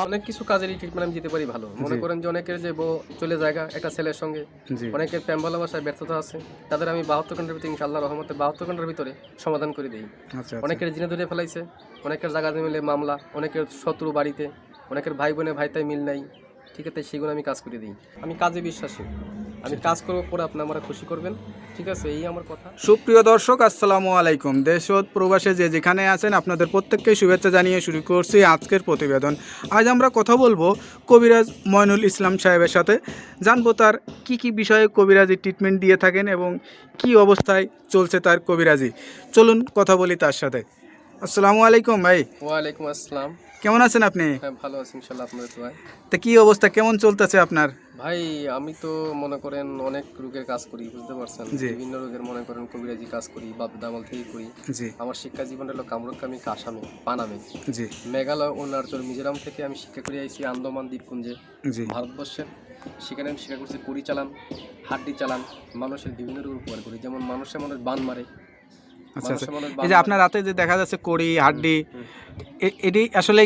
অনেক কিছু কাজেরই ট্রিটমেন্ট আমি দিতে পারি ভালো। মনে করেন যে অনেকের যে বউ চলে জায়গা একটা ছেলের সঙ্গে, জি। অনেকের প্রেম ভালোবাসায় ব্যর্থতা আছে, তাদের আমি 72 ঘন্টার ভিতরে ইনশাআল্লাহ রহমতে 72 ঘন্টার ভিতরে সমাধান করে দেই। আচ্ছা, আচ্ছা। অনেকের জিনে ধরে ফেলাইছে, অনেকের জায়গা জমিলে মামলা, অনেকের শত্রু বাড়িতে, অনেকের ভাই বোনে ভাইতাই মিল নাই, ঠিক আছে, সেগুলো আমি কাজ করে দিই। আমি কাজে বিশ্বাসী, আমি কাজ করবো পরে আপনি আমার খুশি করবেন, ঠিক আছে, এই আমার কথা। সুপ্রিয় দর্শক, আসসালামু আলাইকুম। দেশ ও প্রবাসে যে যেখানে আছেন আপনাদের প্রত্যেককে শুভেচ্ছা জানিয়ে শুরু করছি আজকের প্রতিবেদন। আজ আমরা কথা বলবো কবিরাজ ময়নুল ইসলাম সাহেবের সাথে। জানবো তার কি বিষয়ে কবিরাজি ট্রিটমেন্ট দিয়ে থাকেন এবং কি অবস্থায় চলছে তার কবিরাজি। চলুন কথা বলি তার সাথে। আসসালামু আলাইকুম ভাই। ওয়ালাইকুম আসসালাম। কেমন আছেন আপনি? হ্যাঁ, ভালো আছি ইনশাআল্লাহ, আপনাদের দোয়ায়। তা কি অবস্থা, কেমন চলতেছে আপনার? ভাই আমি তো মনে করেন অনেক রোগের কাজ করি, বুঝতে পারছেন, জি। বিভিন্ন রোগের মনে করেন কবিরাজি কাজ করি, বাপ দামাল থেকে করি। জি আমার শিক্ষা জীবন হলো কামরুকামি আসামে পানামে, জি মেঘালয় ও অরুণাচল মিজোরাম থেকে আমি শিক্ষা করে আইছি আন্দামান দ্বীপপুঞ্জে, জি। ভারতবর্ষের। সেখানে আমি শিক্ষা করছি কুড়ি চালান, হাড্ডি চালান, মানুষের বিভিন্ন রোগ উপকার করি, যেমন মানুষের মানুষ বান মারে, আচ্ছা আচ্ছা। মানুষের মানুষ এই যে বান আপনার রাতে যে দেখা যাচ্ছে কড়ি হাড্ডি, হুম। এটি আসলে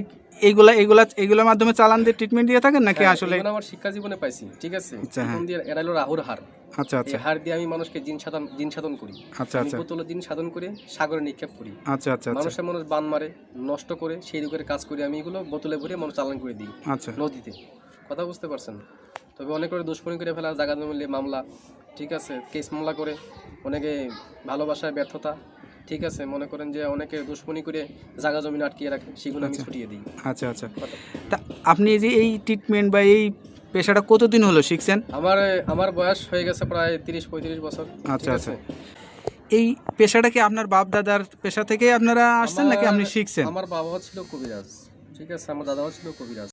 এইগুলোর মাধ্যমে চালান দিয়ে ট্রিটমেন্ট দিয়ে থাকেন নাকি হ্যাঁ, আসলে? এগুলো আমার শিক্ষা জীবনে পাইছি, ঠিক আছে। আচ্ছা, হ্যাঁ। জীবন দিয়ে এরা হলো রাহুর হার। আচ্ছা এই আচ্ছা হার দিয়ে আমি মানুষকে জিন সাধন করি। আচ্ছা আমি আচ্ছা বোতলে জিন সাধন করে সাগরে নিক্ষেপ করি। আচ্ছা আচ্ছা আচ্ছা মানুষের মানুষ বান মারে, নষ্ট করে, সেই রোগের কাজ করি আমি, এগুলো বোতলে ভরে মানুষ চালান করে দিই আচ্ছা নদীতে। কথা বুঝতে পারছেন? তবে অনেক করে দুষ্কর্মী করে ফেলা, জায়গা জমিলে মামলা, ঠিক আছে, কেস মামলা করে, অনেকে ভালোবাসায় ব্যর্থতা, ঠিক আছে, মনে করেন যে অনেকে দুশ্মনী করে জায়গা জমি আটকিয়ে রাখে, সেগুলো আমি আচ্ছা। ছুটিয়ে দিই। আচ্ছা আচ্ছা। তা আপনি এই যে এই ট্রিটমেন্ট বা এই পেশাটা কতদিন হলো শিখছেন? আমার আমার বয়স হয়ে গেছে প্রায় 30-35 বছর। আচ্ছা ঠিক আচ্ছা। আছে? এই পেশাটা কি আপনার বাপ দাদার পেশা থেকে আপনারা আসছেন নাকি আপনি শিখছেন? আমার বাবাও ছিল কবিরাজ, ঠিক আছে, আমার দাদাও ছিল কবিরাজ।